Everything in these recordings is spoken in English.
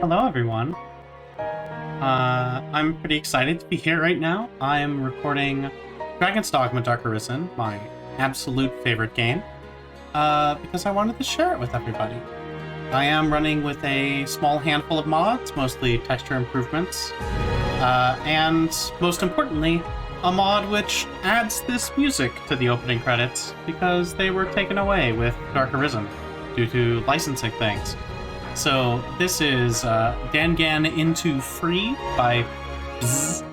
Hello, everyone. I'm pretty excited to be here right now. I'm recording Dragon's Dogma Dark Arisen, my absolute favorite game, because I wanted to share it with everybody. I am running with a small handful of mods, mostly texture improvements, and most importantly, a mod which adds this music to the opening credits because they were taken away with Dark Arisen due to licensing things. So this is Dangan Into Free by Bzz.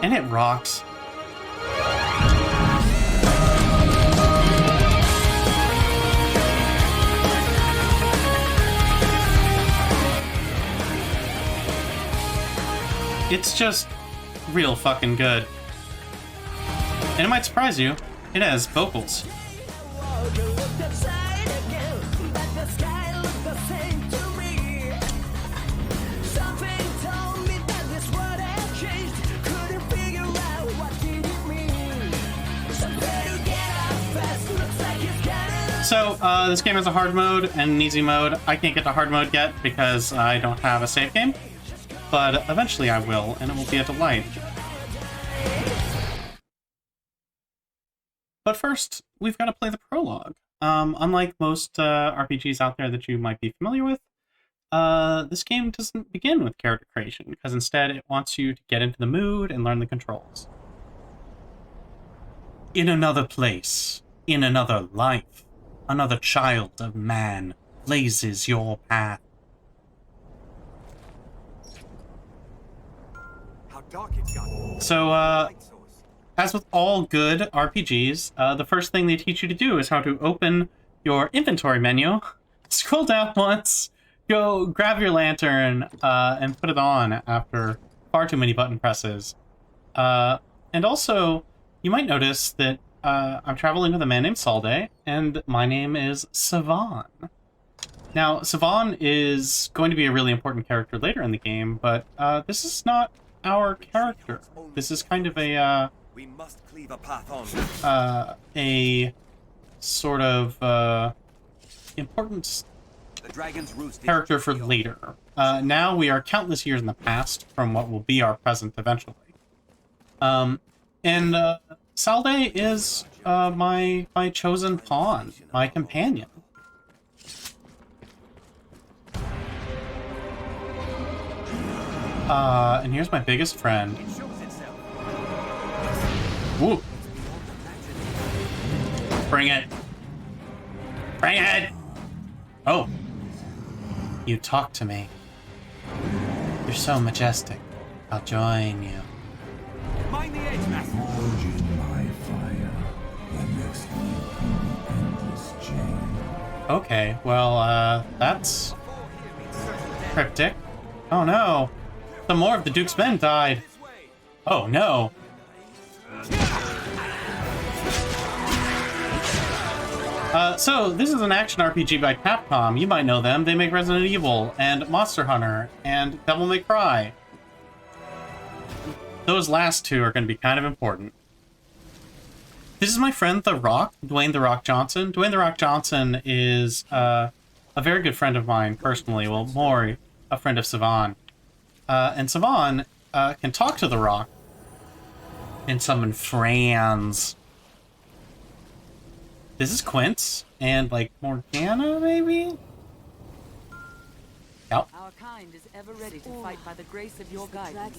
And it rocks. It's just real fucking good. And it might surprise you, it has vocals. So, this game has a hard mode and an easy mode. I can't get to hard mode yet because I don't have a save game, but eventually I will, and it will be a delight. But first, we've got to play the prologue. Unlike most RPGs out there that you might be familiar with, this game doesn't begin with character creation, because instead it wants you to get into the mood and learn the controls. In another place, in another life, another child of man blazes your path. How dark it's gotten. So, as with all good RPGs, the first thing they teach you to do is how to open your inventory menu, scroll down once, go grab your lantern, and put it on after far too many button presses. And also, you might notice that I'm traveling with a man named Salde, and my name is Savan. Now, Savan is going to be a really important character later in the game, but this is not our character. This is kind of a We must cleave a path on. a sort of important The dragon's roost character for later. Now we are countless years in the past from what will be our present eventually. And Salde is my chosen pawn, my companion. And here's my biggest friend. It shows itself. Woo! Bring it! Bring it! Oh. You talk to me. You're so majestic. I'll join you. Mind the edge, master. Forge in my fire the next link in the endless chain. Okay, well, that's Before here means certain death. cryptic. Oh no! Some more of the Duke's men died. This way. Oh no! So, this is an action RPG by Capcom. You might know them. They make Resident Evil, and Monster Hunter, and Devil May Cry. Those last two are going to be kind of important. This is my friend The Rock, Dwayne The Rock Johnson. Dwayne The Rock Johnson is a very good friend of mine, personally. Well, more a friend of Savan. And Savan can talk to The Rock and summon Franz. This is Quince, and, like, Morgana, maybe? Yep. Our kind is ever ready to fight by the grace of your guidance.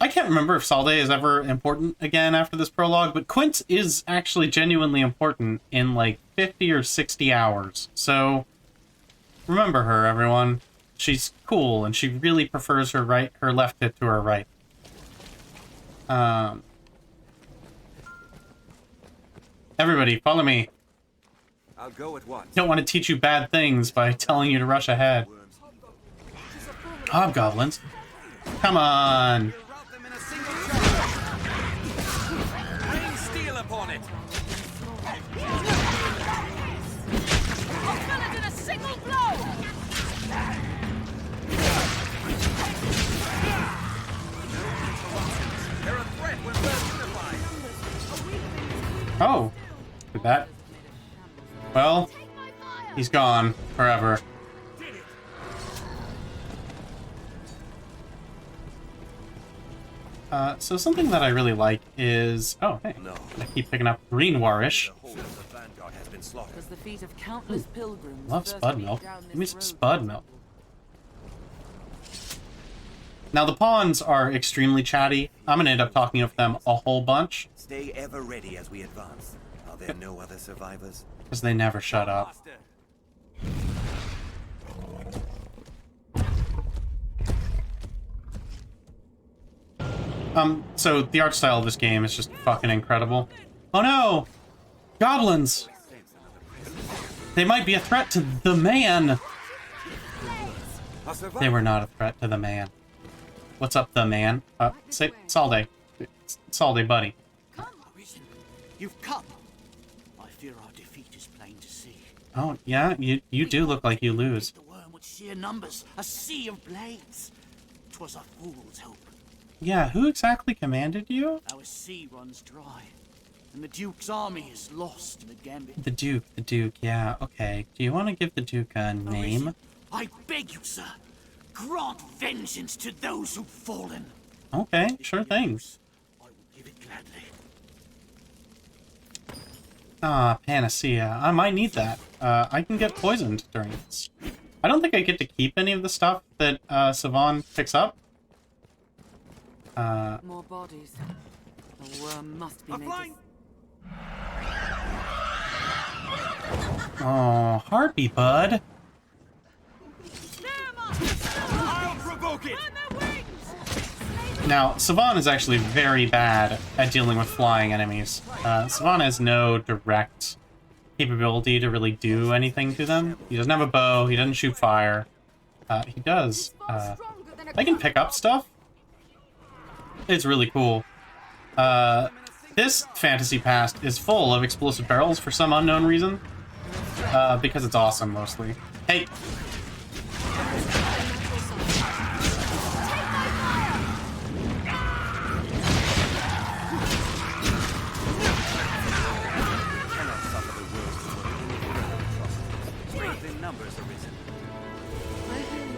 I can't remember if Salde is ever important again after this prologue, but Quince is actually genuinely important in, like, 50 or 60 hours. So, remember her, everyone. She's cool, and she really prefers her left hit to her right. Everybody, follow me. I'll go at once. Don't want to teach you bad things by telling you to rush ahead. Worms. Hobgoblins? Come on! Rout them in a single charge. Rain steel upon it. I'll fill it in a single blow! They're a threat when we're unified. Oh, did that? Well, he's gone forever. So something that I really like is... Oh, hey. No. I keep picking up green warish. The whole of the vanguard has been slaughtered. Was the feet of countless pilgrims. Love first spud lead milk. down Give me this some road. spud milk. Now, the pawns are extremely chatty. I'm going to end up talking with them a whole bunch, Stay ever ready as we advance. Are there no other survivors? because they never shut up. So the art style of this game is just fucking incredible. Oh no! Goblins! They might be a threat to the man! They were not a threat to the man. What's up, the man? Say, Salde. Salde, buddy. Arisen, you've come. I fear our defeat is plain to see. Oh, yeah? You do look like you lose. The worm with sheer numbers, a sea of blades. 'Twas a fool's hope. Yeah, who exactly commanded you? Our sea runs dry, and the Duke's army is lost in the gambit. The Duke, yeah, okay. Do you want to give the Duke a name? Arisen, I beg you, sir, grant vengeance to those who've fallen. Okay, sure thing. I will give it gladly. Ah, Panacea. I might need that. I can get poisoned during this. I don't think I get to keep any of the stuff that Savon picks up. More bodies. The worm must be made. Oh, Harpy Bud. I'll provoke it! Now, Savon is actually very bad at dealing with flying enemies. Savon has no direct capability to really do anything to them. He doesn't have a bow, he doesn't shoot fire. He does. I can pick up stuff. It's really cool. This fantasy past is full of explosive barrels for some unknown reason. Because it's awesome, mostly. Hey!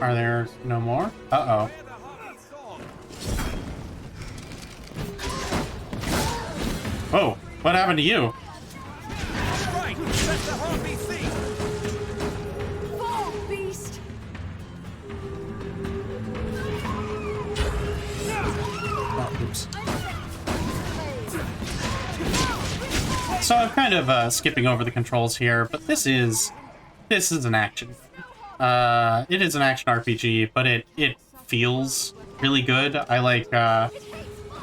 Are there no more? Uh-oh. Whoa, what happened to you? Right! Let the harpy see! Fall, beast! Oh, oops. So I'm kind of skipping over the controls here, but this is an action. It is an action RPG, but it feels really good. I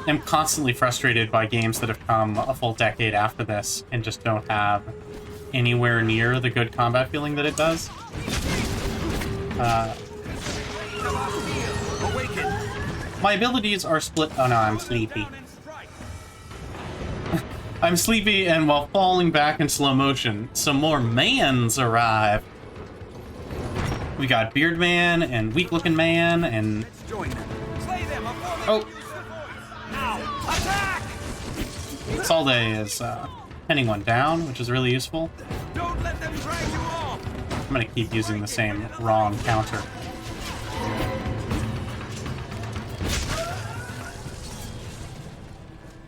am constantly frustrated by games that have come a full decade after this and just don't have anywhere near the good combat feeling that it does. My abilities are split. Oh no, I'm sleepy. I'm sleepy, and while falling back in slow motion, some more mans arrive. We got Beard Man and Weak Looking Man and... Join them. Slay them! Oh! Now, attack! Salde is pinning one down, which is really useful. Don't let them drag you off! I'm gonna keep using the same wrong counter.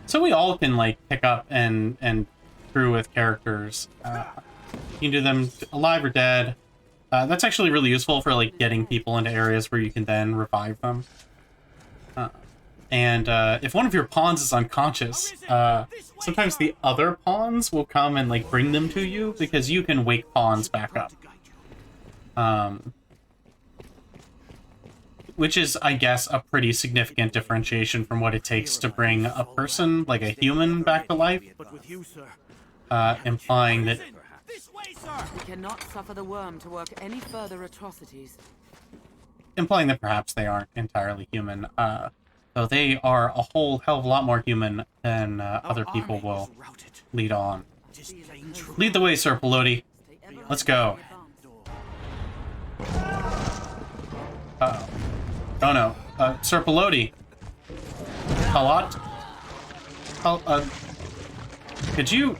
So we all can, like, pick up and crew with characters. You can do them alive or dead. That's actually really useful for, like, getting people into areas where you can then revive them. And if one of your pawns is unconscious, sometimes the other pawns will come and, like, bring them to you, because you can wake pawns back up. Which is, I guess, a pretty significant differentiation from what it takes to bring a person, like a human, back to life. But with you, sir, Implying that... This way, sir! We cannot suffer the worm to work any further atrocities. Implying that perhaps they aren't entirely human. Though they are a whole hell of a lot more human than other people will lead on. Lead the way, Sir Peloti. Let's go. Uh-oh. Oh no. Sir Peloti. Halot? Could you...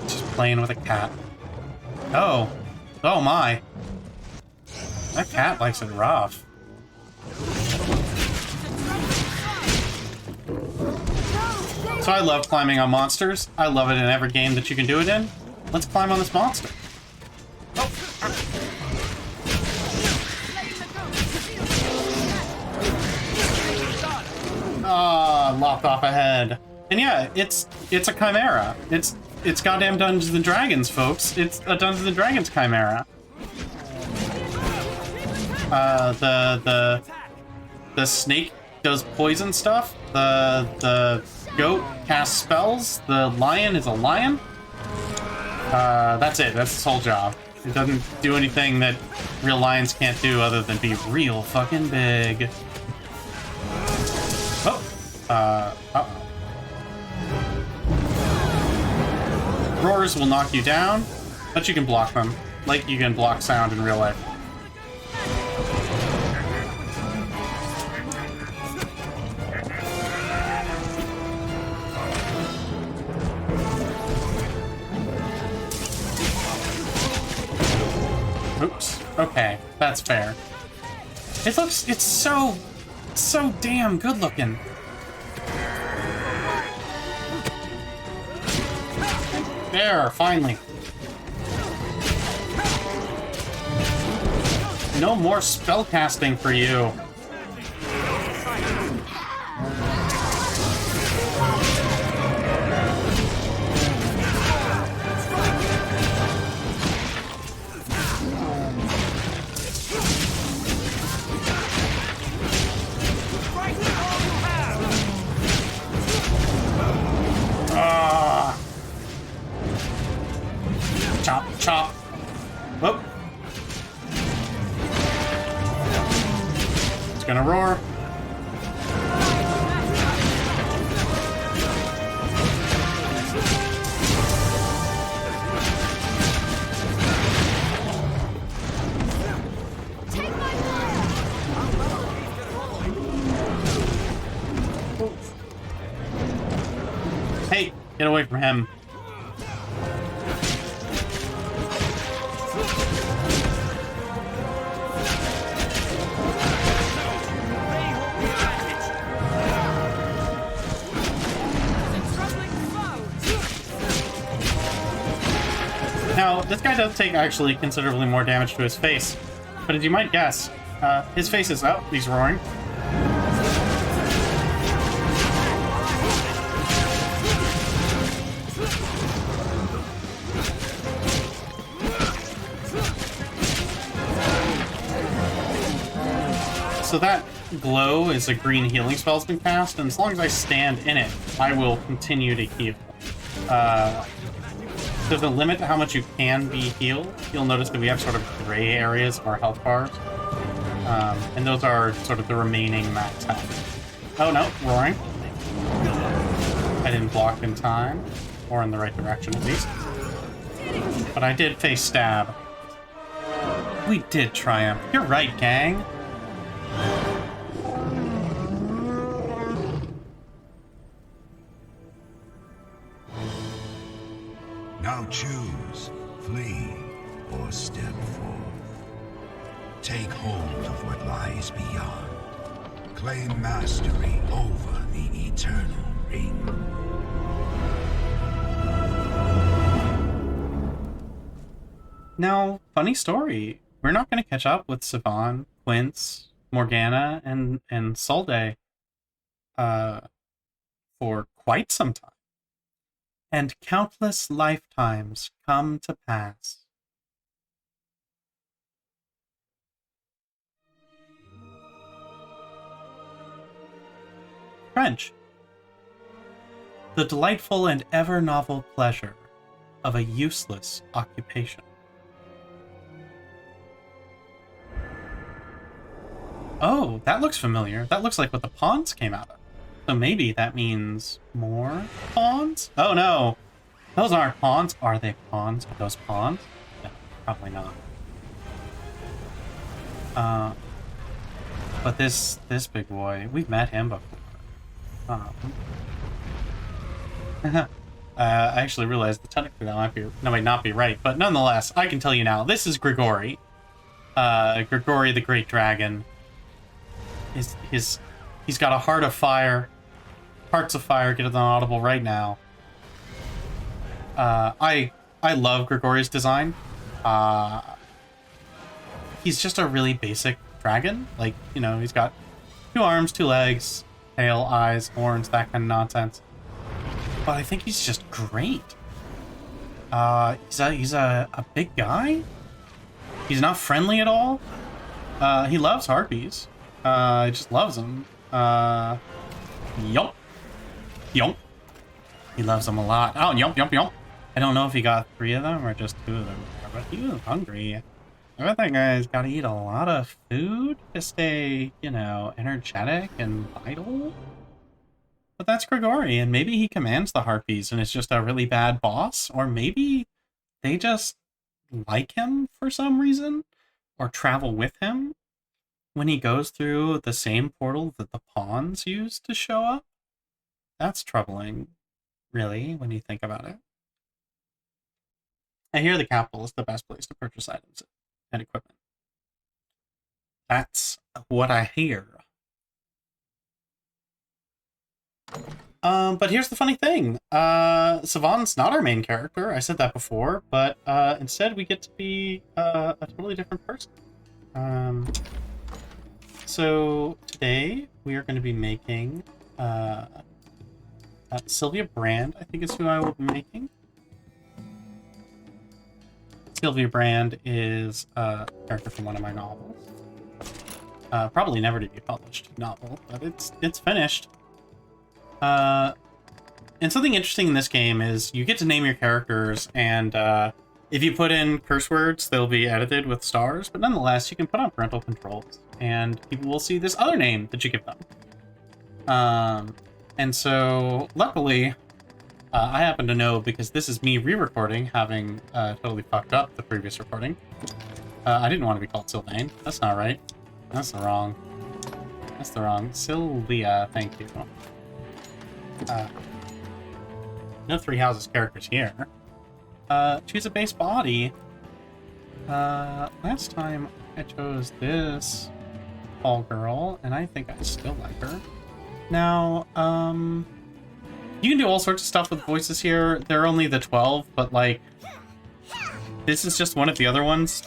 just playing with a cat. Oh. Oh my. That cat likes it rough. So I love climbing on monsters. I love it in every game that you can do it in. Let's climb on this monster. Ah, lopped off a head. And yeah, it's a chimera. It's goddamn Dungeons and Dragons, folks. It's a Dungeons and Dragons chimera. The snake does poison stuff. The goat casts spells. The lion is a lion. That's it. That's its whole job. It doesn't do anything that real lions can't do other than be real fucking big. Oh. Uh-oh. Roars will knock you down, but you can block them, like you can block sound in real life. Oops. Okay, that's fair. It's so damn good looking. There, finally. No more spellcasting for you. Chop, chop. Whoop. It's gonna roar. Hey, get away from him. Now, this guy does take actually considerably more damage to his face, but as you might guess, his face is up. He's roaring. So that glow is a green healing spell that's been cast, and as long as I stand in it, I will continue to heal. There's a limit to how much you can be healed. You'll notice that we have sort of gray areas of our health bars. And those are sort of the remaining max health. Oh no, roaring. I didn't block in time, or in the right direction at least. But I did face stab. We did triumph. You're right, gang. Now choose, flee, or step forth. Take hold of what lies beyond. Claim mastery over the eternal ring. Now, funny story. We're not going to catch up with Sivan, Quince, Morgana, and Solde for quite some time. And countless lifetimes come to pass. French. The delightful and ever novel pleasure of a useless occupation. Oh, that looks familiar. That looks like what the pawns came out of. So maybe that means more pawns? Oh no! Those aren't pawns. Are they pawns? Are those pawns? No, probably not. But this big boy, we've met him before. I actually realized that technically that might not be right, but nonetheless, I can tell you now, this is Grigori. Grigori the Great Dragon. He's got a heart of fire, Hearts of Fire, get it on Audible right now. I love Grigori's design. He's just a really basic dragon. Like, you know, he's got 2 arms, 2 legs, tail, eyes, horns, that kind of nonsense. But I think he's just great. He's a big guy. He's not friendly at all. He loves harpies. He just loves them. Yomp. Yomp. He loves them a lot. Oh, yomp, yomp, yomp. I don't know if he got 3 of them or just 2 of them, but he was hungry. I bet that guy's got to eat a lot of food to stay, you know, energetic and vital. But that's Grigori, and maybe he commands the harpies and is just a really bad boss, or maybe they just like him for some reason, or travel with him when he goes through the same portal that the pawns use to show up. That's troubling, really, when you think about it. I hear the capital is the best place to purchase items and equipment. That's what I hear. But here's the funny thing. Savan's not our main character. I said that before, but instead we get to be a totally different person. So today we are going to be making Sylvia Brand, I think is who I will be making. Sylvia Brand is a character from one of my novels. Probably never to be published novel, but it's finished. And something interesting in this game is you get to name your characters, and if you put in curse words, they'll be edited with stars, but nonetheless, you can put on parental controls, and people will see this other name that you give them. And so, luckily, I happen to know, because this is me re-recording, having totally fucked up the previous recording. I didn't want to be called Sylvain. That's not right. That's the wrong. That's the wrong. Sylvia, thank you. No Three Houses characters here. Choose a base body. Last time I chose this tall girl, and I think I still like her. Now, you can do all sorts of stuff with voices here. They're only the 12, but like, this is just one of the other ones,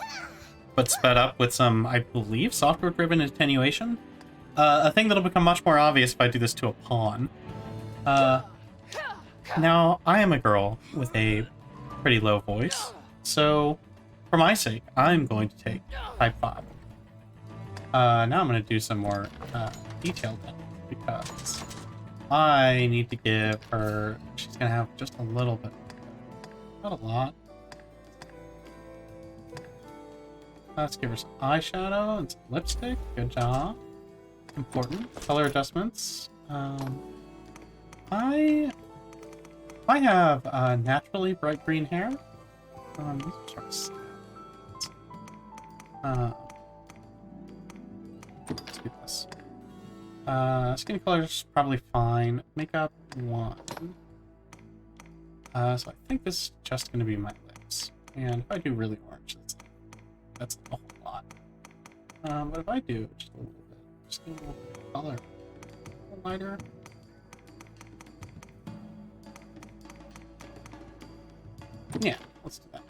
but sped up with some, I believe, software-driven attenuation. A thing that'll become much more obvious if I do this to a pawn. Now, I am a girl with a pretty low voice, so for my sake, I'm going to take type 5. Now I'm going to do some more detailed then, because I need to give her, she's going to have just a little bit, not a lot. Let's give her some eyeshadow and some lipstick. Good job. Important. Color adjustments. I have naturally bright green hair. Let's do this. Skin color is probably fine. Makeup 1. So I think this is just going to be my lips. And if I do really orange, that's a whole lot. But if I do just a little bit of color, a little lighter. Yeah, let's do that.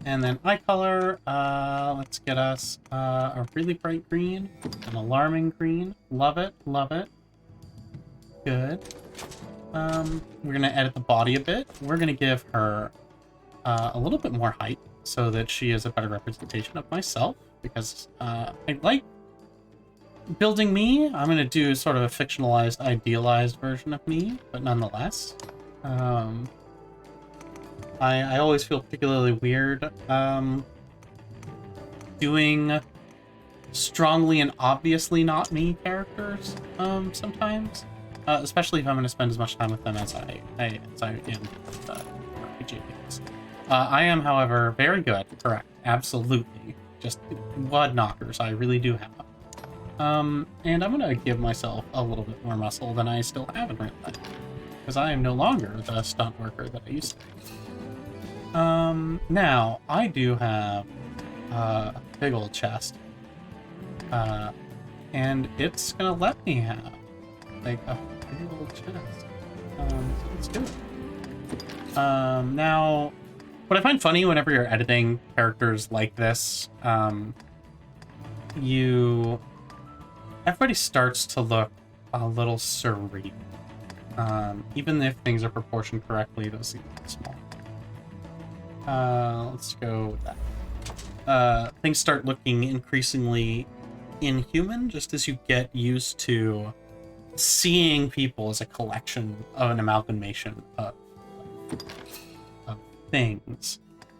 And then eye color, let's get us a really bright green, an alarming green. Love it, love it. Good. We're gonna edit the body a bit. We're gonna give her a little bit more height so that she is a better representation of myself, because I like building me. I'm gonna do sort of a fictionalized, idealized version of me, but nonetheless. I always feel particularly weird doing strongly and obviously not me characters sometimes, especially if I'm going to spend as much time with them as I am with RPG games. I am, however, very good. Correct. Absolutely. Just blood knockers. I really do have. And I'm going to give myself a little bit more muscle than I still have in real life, because I am no longer the stunt worker that I used to be. Now, I do have a big old chest, and it's gonna let me have, like, a big old chest. So let's do it. Now, what I find funny whenever you're editing characters like this, everybody starts to look a little surreal. Even if things are proportioned correctly, those seem small. Let's go with that. Things start looking increasingly inhuman just as you get used to seeing people as a collection of an amalgamation of things.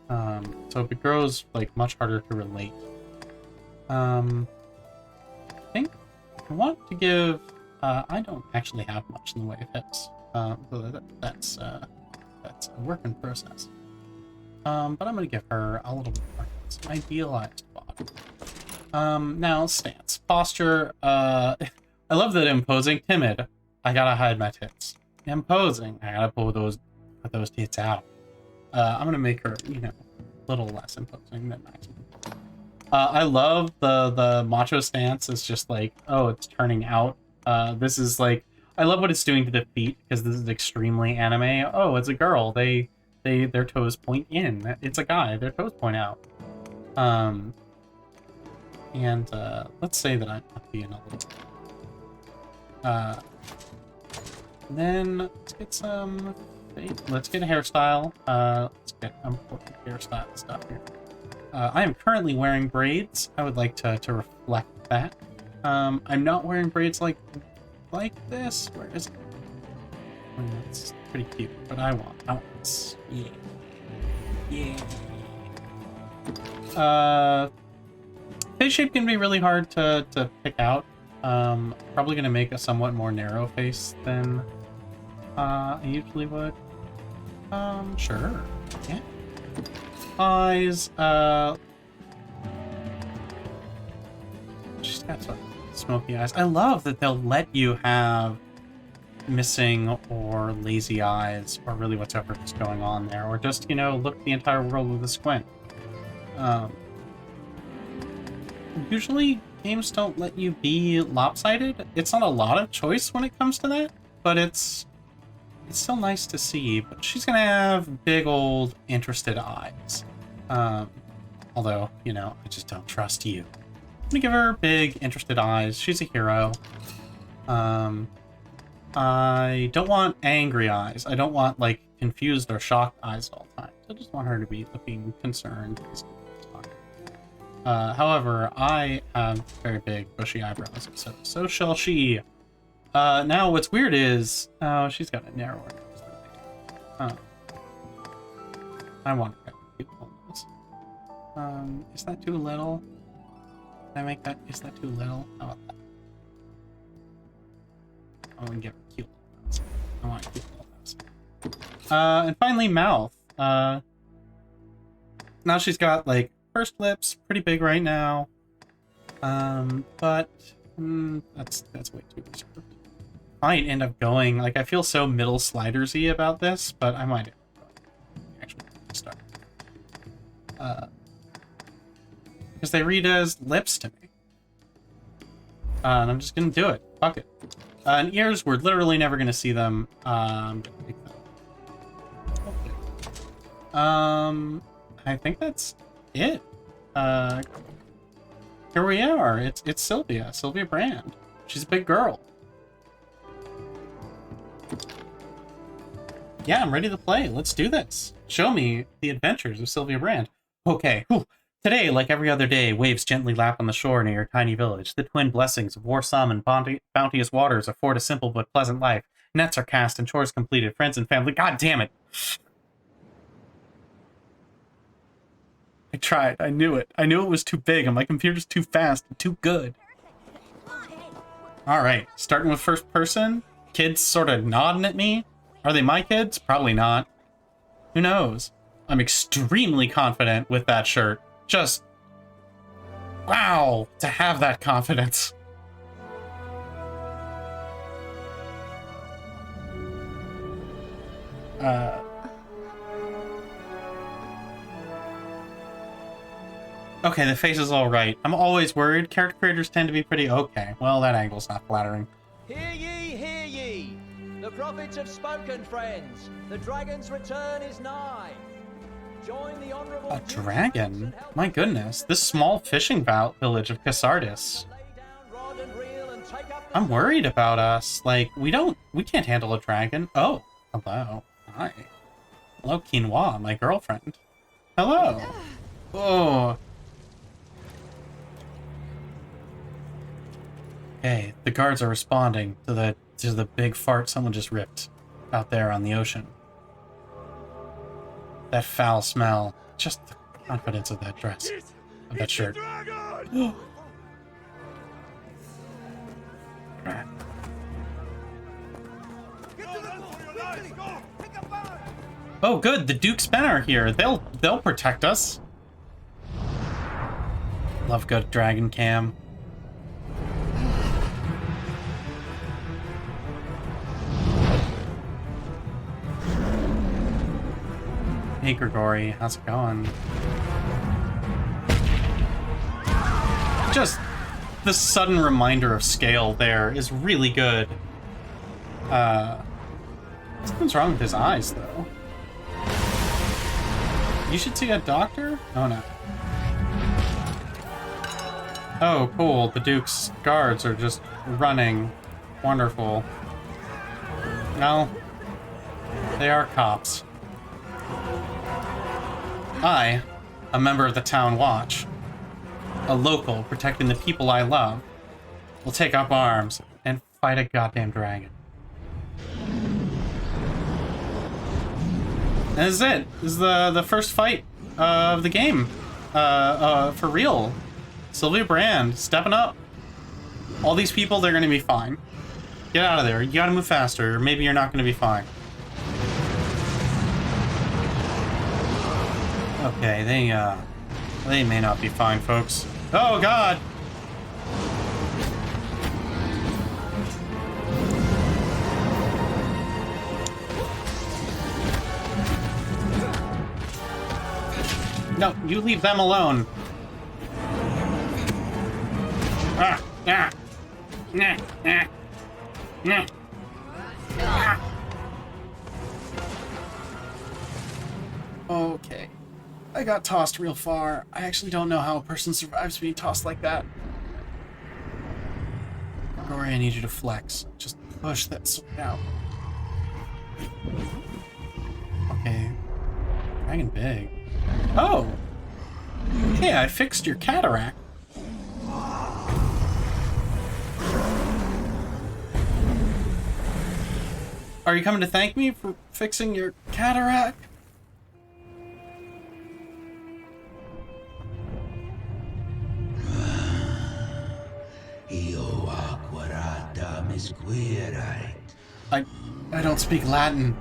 So it grows like much harder to relate. I think I want to give. I don't actually have much in the way of hips. So that's a work in process. But I'm gonna give her a little bit more. It's an idealized body. Now stance, posture. I love that imposing, timid. I gotta hide my tits. Imposing. I gotta put those tits out. I'm gonna make her, a little less imposing than maximum. I love the macho stance. It's just like, oh, it's turning out. This is like, I love what it's doing to the feet because this is extremely anime. Oh, it's a girl. Their toes point in. It's a guy. Their toes point out. And let's say that I'm being a little. Then let's get some. Let's get a hairstyle. Let's get important hairstyle stuff here. I am currently wearing braids. I would like to reflect that. I'm not wearing braids like this. Where is it? I mean, that's pretty cute, but I want this. Yeah. Face shape can be really hard to pick out. Probably gonna make a somewhat more narrow face than I usually would. Sure. Yeah. Eyes. She's got sort of smoky eyes. I love that they'll let you have missing or lazy eyes, or really whatever is going on there, or just look the entire world with a squint. Usually games don't let you be lopsided. It's not a lot of choice when it comes to that, but it's still nice to see. But she's gonna have big old interested eyes. Although, I just don't trust you. I'm gonna give her big interested eyes. She's a hero. I don't want angry eyes. I don't want like confused or shocked eyes all the time. I just want her to be looking concerned. However, I have very big bushy eyebrows, so shall she. Now what's weird is, she's got a narrower nose. I want to have a cute little nose. Is that too little? Can I make that? Is that too little? How about that? I want to give her a cute little nose. I want a cute little nose. And finally, mouth. Now she's got like pursed lips, pretty big right now. But that's way too reserved. Might end up going like, I feel so middle sliders-y about this, but I might end up going actually start. Because they read as lips to me. And I'm just gonna do it. Fuck it. And ears, we're literally never gonna see them. I'm gonna make them. Okay. I think that's it. Here we are. It's Sylvia Brand. She's a big girl. Yeah, I'm ready to play. Let's do this. Show me the adventures of Sylvia Brand. Okay. Whew. Today, like every other day, waves gently lap on the shore near your tiny village. The twin blessings of warsome and bounteous waters afford a simple but pleasant life. Nets are cast and chores completed. Friends and family. God damn it. I tried. I knew it. I knew it was too big and my computer's too fast and too good. Alright, starting with first person. Kids sort of nodding at me. Are they my kids? Probably not. Who knows? I'm extremely confident with that shirt. Just... wow, to have that confidence. Okay, the face is all right. I'm always worried. Character creators tend to be pretty okay. Well, that angle's not flattering. Hear ye, hear ye! The The prophets have spoken, friends. The dragon's return is nigh. Join the honorable A dragon? My goodness, this small fishing village of Casardis. I'm worried about us. Like, we can't handle a dragon. Oh, hello. Hi. Hello, Quinoa, my girlfriend. Hello. Oh. Okay, the guards are responding to the big fart someone just ripped out there on the ocean. That foul smell. Just the confidence of that dress. Of that shirt. Oh, good. The Duke's men are here. They'll protect us. Love good dragon cam. Hey, Grigori, how's it going? Just the sudden reminder of scale there is really good. Something's wrong with his eyes, though. You should see a doctor? Oh, no. Oh, cool. The Duke's guards are just running. Wonderful. No. They are cops. I, a member of the Town Watch, a local protecting the people I love, will take up arms and fight a goddamn dragon. And this is it. This is the first fight of the game. For real. Sylvia Brand, stepping up. All these people, they're gonna be fine. Get out of there. You gotta move faster, or maybe you're not gonna be fine. Okay, they may not be fine, folks. Oh, God! No, you leave them alone. Ah, ah, nah, nah, nah. Ah. Okay. I got tossed real far. I actually don't know how a person survives being tossed like that. Rory, I need you to flex. Just push that sword out. Okay. Dragon big. Oh! Hey, I fixed your cataract. Are you coming to thank me for fixing your cataract? I don't speak Latin.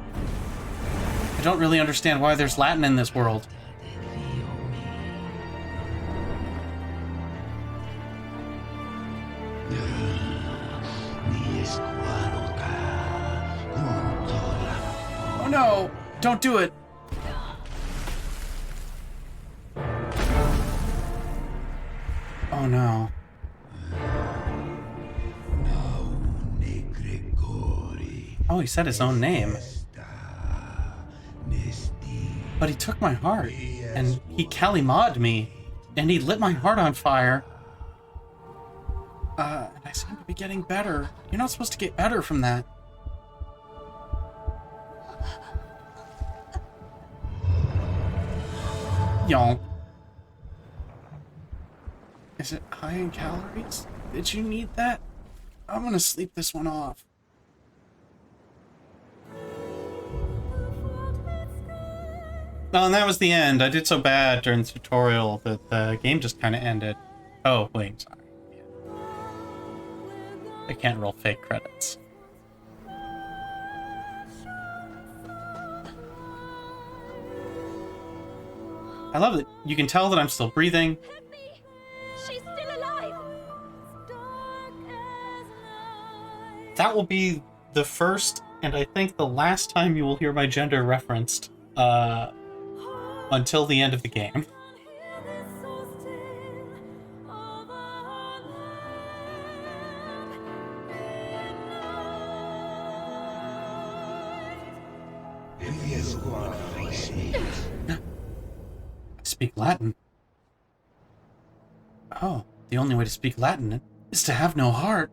I don't really understand why there's Latin in this world. Oh no! Don't do it! Oh no. Oh, he said his own name. But he took my heart, and he Kalima'd me, and he lit my heart on fire. And I seem to be getting better. You're not supposed to get better from that. Y'all. Is it high in calories? Did you need that? I'm gonna sleep this one off. Oh, and that was the end. I did so bad during the tutorial that the game just kind of ended. Oh, wait, sorry. Yeah. I can't roll fake credits. I love it. You can tell that I'm still breathing. She's still alive. That will be the first, and I think the last time you will hear my gender referenced, until the end of the game. speak Latin. Oh, the only way to speak Latin is to have no heart.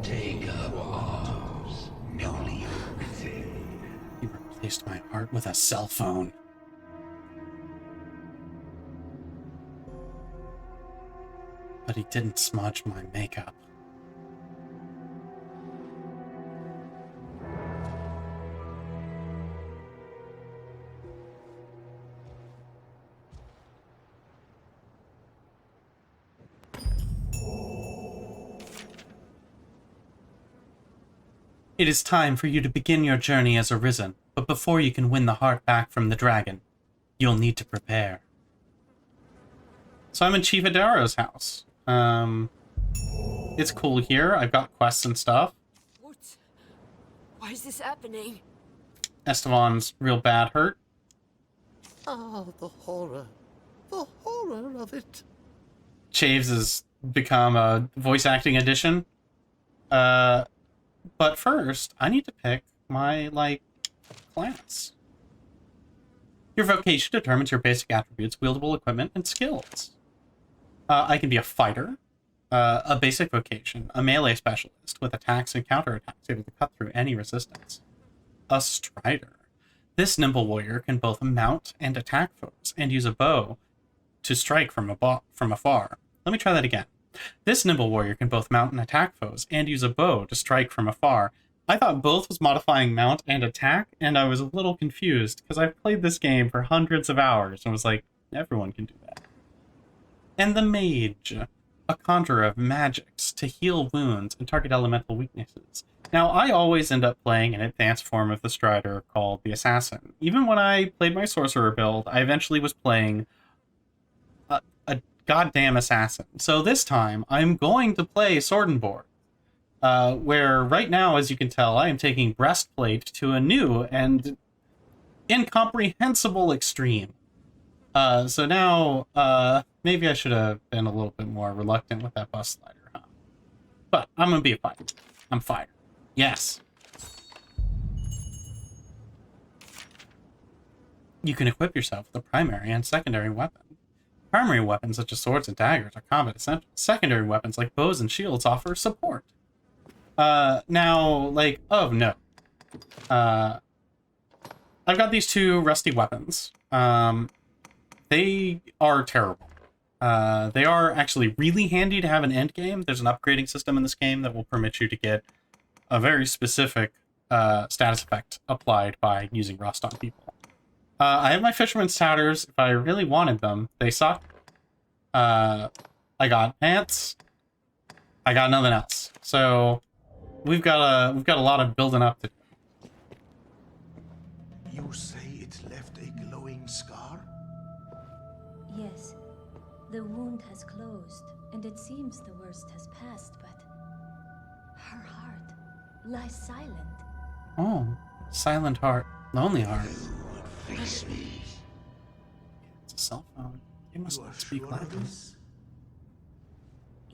Take up arms, newly risen. He replaced my heart with a cell phone. But he didn't smudge my makeup. It is time for you to begin your journey as Arisen, but before you can win the heart back from the dragon, you'll need to prepare. So I'm in Chief Adaro's house. It's cool here. I've got quests and stuff. What? Why is this happening? Esteban's real bad hurt. Ah, the horror. The horror of it. Chaves has become a voice acting addition. But first, I need to pick my, class. Your vocation determines your basic attributes, wieldable equipment, and skills. I can be a fighter, a basic vocation, a melee specialist with attacks and counterattacks able to cut through any resistance. A strider. This nimble warrior can both mount and attack foes, and use a bow to strike from afar. Let me try that again. This nimble warrior can both mount and attack foes, and use a bow to strike from afar. I thought both was modifying mount and attack, and I was a little confused, because I've played this game for hundreds of hours, and was like, everyone can do that. And the mage, a conjurer of magics to heal wounds and target elemental weaknesses. Now, I always end up playing an advanced form of the strider called the assassin. Even when I played my sorcerer build, I eventually was playing a goddamn assassin. So this time, I'm going to play Sword and Board, where right now, as you can tell, I am taking Breastplate to a new and incomprehensible extreme. So now, maybe I should have been a little bit more reluctant with that bus slider, huh? But I'm gonna be a fighter. I'm fighter. Yes. You can equip yourself with a primary and secondary weapon. Primary weapons such as swords and daggers are combat essentials. Secondary weapons like bows and shields offer support. Now, oh no. I've got these two rusty weapons. They are terrible. They are actually really handy to have an end game. There's an upgrading system in this game that will permit you to get a very specific status effect applied by using rust on people. I have my Fisherman's Tatters. If I really wanted them, they suck. I got pants. I got nothing else. So we've got a lot of building up to do. You say it left a glowing scar? Yes. The wound has closed, and it seems the worst has passed, but her heart lies silent. Oh, silent heart, lonely heart. Face me. It's a cell phone. You must You are speak sure of Latin. this?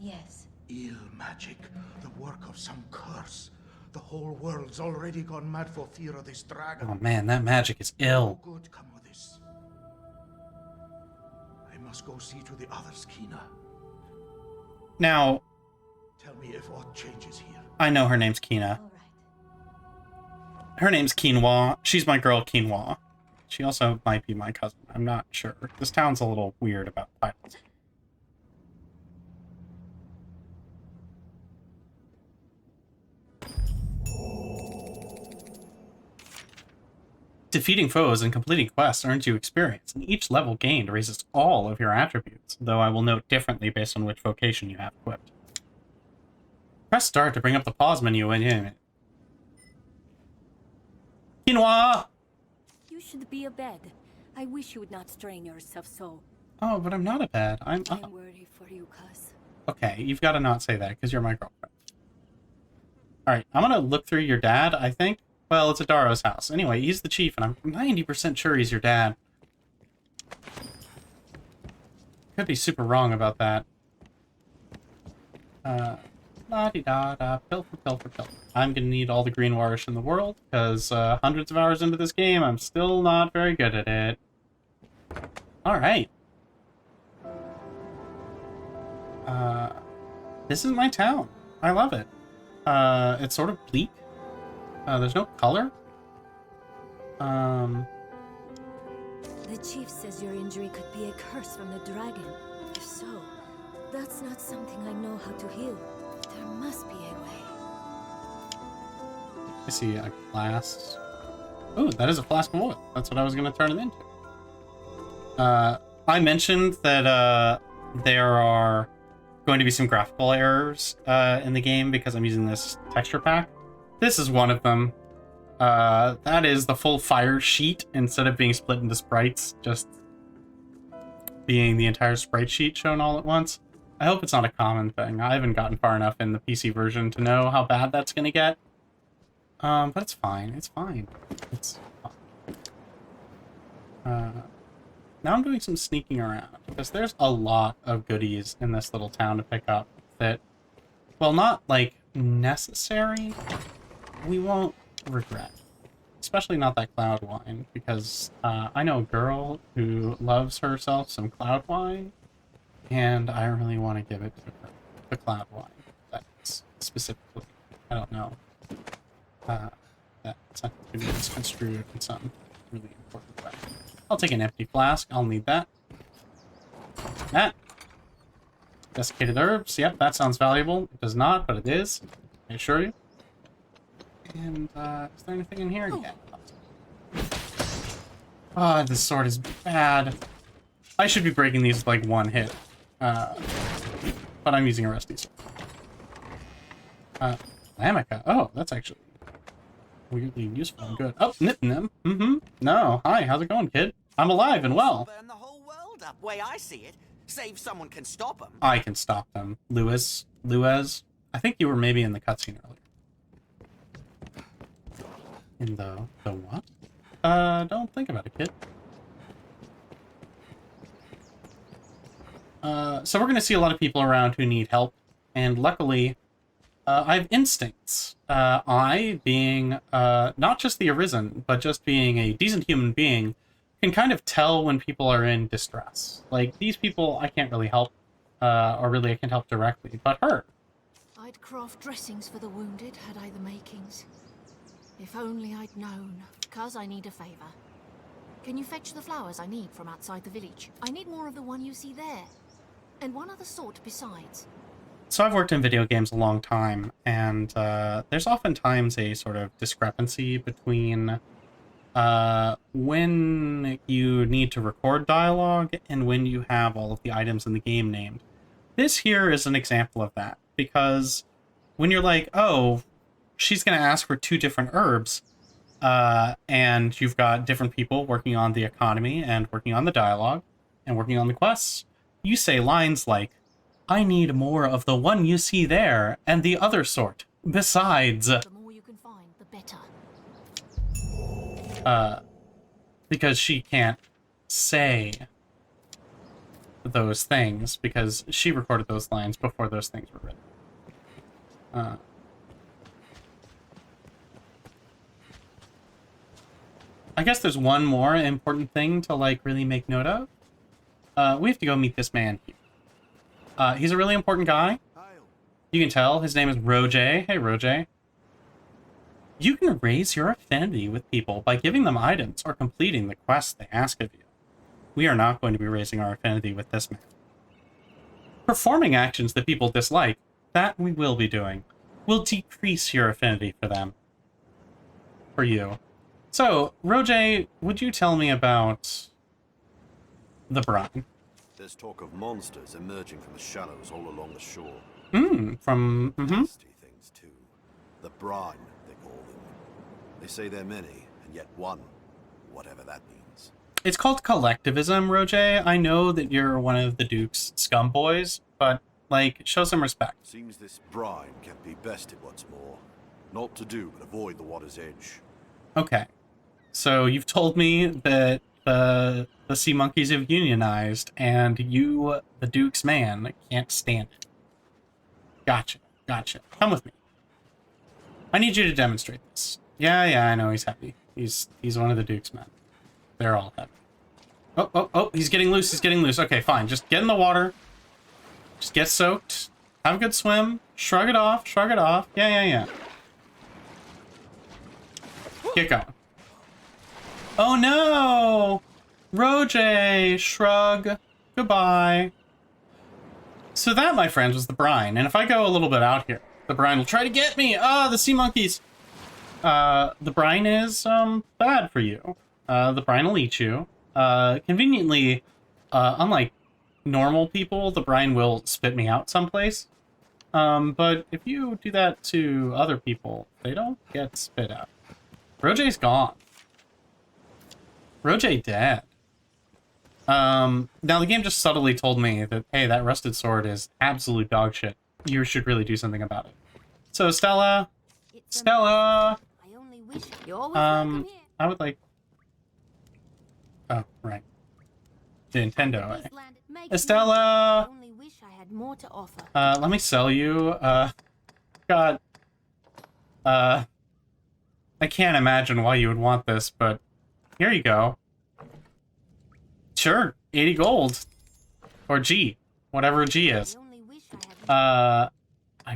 Yes. Ill magic, the work of some curse. The whole world's already gone mad for fear of this dragon. Oh man, that magic is ill. No good come of this. I must go see to the others, Kina. Now, Tell me if aught changes here. I know her name's Kina. All right. Her name's Quinoa. She's my girl, Quinoa. She also might be my cousin. I'm not sure. This town's a little weird about titles. Defeating foes and completing quests earns you experience, and each level gained raises all of your attributes, though I will note differently based on which vocation you have equipped. Press start to bring up the pause menu when you... Quinoa! You should be abed. I wish you would not strain yourself so. Oh, but I'm not a bad. I'm I up. worry for you, cuz. Okay, you've got to not say that, because you're my girlfriend. Alright, I'm gonna look through your dad, I think. Well, it's Adaro's house. Anyway, he's the chief, and I'm 90% sure he's your dad. Could be super wrong about that. La-di-da-da, pilfer, pilfer, pilfer. I'm gonna need all the green wires in the world, because hundreds of hours into this game, I'm still not very good at it. Alright. This is my town. I love it. It's sort of bleak. There's no color. The chief says your injury could be a curse from the dragon. If so, that's not something I know how to heal. There must be a way. I see a flask. Oh, that is a flask of oil. That's what I was going to turn it into. I mentioned that there are going to be some graphical errors in the game because I'm using this texture pack. This is one of them. That is the full fire sheet instead of being split into sprites, just being the entire sprite sheet shown all at once. I hope it's not a common thing. I haven't gotten far enough in the PC version to know how bad that's going to get. But it's fine. It's fine. It's fine. Now I'm doing some sneaking around, because there's a lot of goodies in this little town to pick up that, well, not, like, necessary, we won't regret. Especially not that cloud wine, because I know a girl who loves herself some cloud wine, and I really want to give it to her. The cloud wine. That's specifically, I don't know. That's not to be misconstrued in some really important way. I'll take an empty flask. I'll need that. That. Desiccated herbs. Yep, that sounds valuable. It does not, but it is. I assure you. And, is there anything in here? Yeah. Ah, this sword is bad. I should be breaking these with, like, one hit. But I'm using a rusty sword. Amica. Oh, that's actually weirdly useful and good. Oh, Nip-Nim. No. Hi, how's it going, kid? I'm alive and well. Burn the whole world up, way I see it. Save someone can stop them. I can stop them. Luez. I think you were maybe in the cutscene earlier. In the what? Don't think about it, kid. So we're gonna see a lot of people around who need help, and luckily, I have instincts. I, being not just the Arisen, but just being a decent human being, can kind of tell when people are in distress. Like, these people I can't really help, or really I can't help directly, but her. I'd craft dressings for the wounded, had I the makings. If only I'd known, 'cause I need a favor. Can you fetch the flowers I need from outside the village? I need more of the one you see there, and one other sort besides. So I've worked in video games a long time, and there's oftentimes a sort of discrepancy between when you need to record dialogue and when you have all of the items in the game named. This here is an example of that, because when you're like, oh, she's going to ask for 2 different herbs, and you've got different people working on the economy and working on the dialogue and working on the quests, you say lines like, I need more of the one you see there and the other sort. Besides... The more you can find, the better. Because she can't say those things, because she recorded those lines before those things were written. I guess there's one more important thing to, like, really make note of. We have to go meet this man here. He's a really important guy. You can tell his name is Roger. Hey, Roger. You can raise your affinity with people by giving them items or completing the quests they ask of you. We are not going to be raising our affinity with this man. Performing actions that people dislike, that we will be doing, will decrease your affinity for them. For you. So, Roger, would you tell me about the brine? There's talk of monsters emerging from the shallows all along the shore. Nasty things too. The brine, they call them. They say they're many, and yet one, whatever that means. It's called collectivism, Roger. I know that you're one of the Duke's scum boys, but, like, show some respect. Seems this brine can be bested what's more. Not to do, but avoid the water's edge. Okay. So you've told me that the sea monkeys have unionized, and you, the Duke's man, can't stand it. Gotcha. Gotcha. Come with me. I need you to demonstrate this. Yeah, I know he's happy. He's one of the Duke's men. They're all happy. Oh, he's getting loose, he's getting loose. Okay, fine. Just get in the water. Just get soaked. Have a good swim. Shrug it off, shrug it off. Yeah. Get going. Oh no! Roger, shrug. Goodbye. So that, my friends, was the brine. And if I go a little bit out here, the brine will try to get me. Ah, the sea monkeys. The brine is, bad for you. The brine will eat you. Conveniently, unlike normal people, the brine will spit me out someplace. But if you do that to other people, they don't get spit out. Roger's gone. Roger dead. Now the game just subtly told me that, hey, that rusted sword is absolute dog shit. You should really do something about it. So Stella, I would like. Oh, right. The Nintendo. Estella. Let me sell you. God. I can't imagine why you would want this, but here you go. Sure, 80 gold. Or G. Whatever G is. I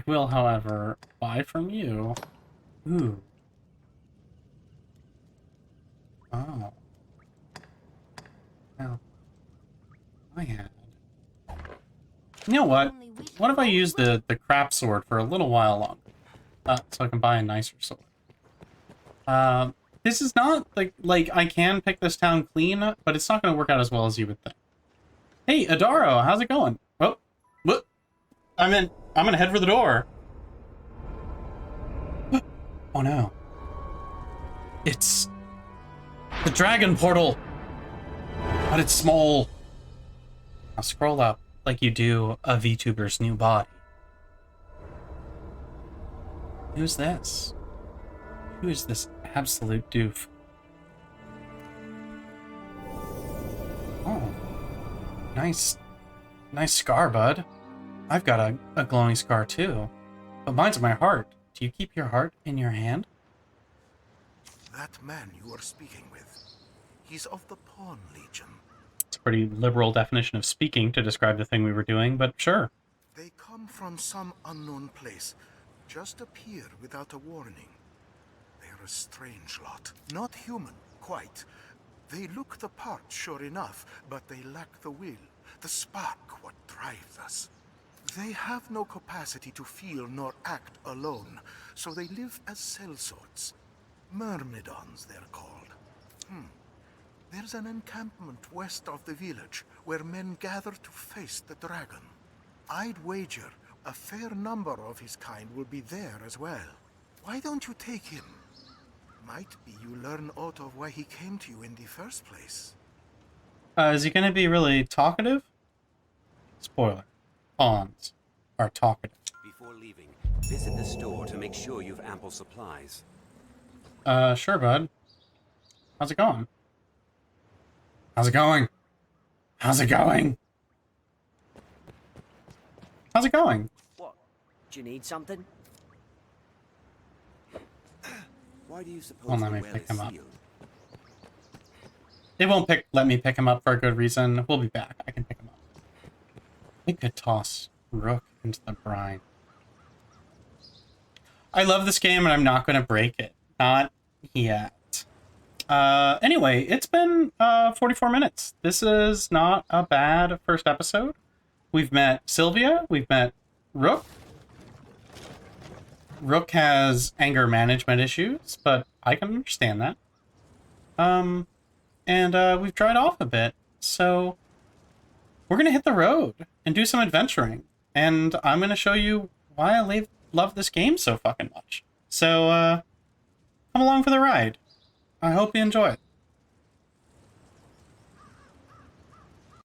will, however, buy from you. Ooh. Oh. Well. I had. You know what? What if I use the crap sword for a little while longer? So I can buy a nicer sword. This is not, like I can pick this town clean, but it's not going to work out as well as you would think. Hey, Adaro, how's it going? Oh, what? I'm gonna head for the door. Oh no. It's the dragon portal, but it's small. Now scroll up like you do a VTuber's new body. Who's this? Who is this absolute doof? Oh. Nice scar, bud. I've got a glowing scar too. But mine's in my heart. Do you keep your heart in your hand? That man you are speaking with, he's of the Pawn Legion. It's a pretty liberal definition of speaking to describe the thing we were doing, but sure. They come from some unknown place, just appear without a warning. They're a strange lot. Not human, quite. They look the part, sure enough, but they lack the will, the spark, what drives us. They have no capacity to feel nor act alone, so they live as sellswords. Myrmidons, they're called. There's an encampment west of the village where men gather to face the dragon. I'd wager a fair number of his kind will be there as well. Why don't you take him? Might be you learn out of why he came to you in the first place. Is he gonna be really talkative? Spoiler. Pawns are talkative. Before leaving, visit the store to make sure you've ample supplies. Sure, bud. How's it going? How's it going? How's it going? How's it going? What? Do you need something? Why do you suppose Well, let the me well pick is him up. sealed? They won't let me pick him up for a good reason. We'll be back. I can pick him up. We could toss Rook into the brine. I love this game and I'm not going to break it. Not yet. Anyway, it's been 44 minutes. This is not a bad first episode. We've met Sylvia. We've met Rook. Rook has anger management issues, but I can understand that. And we've dried off a bit, so we're gonna hit the road and do some adventuring. And I'm gonna show you why I love this game so fucking much. So, come along for the ride. I hope you enjoy it.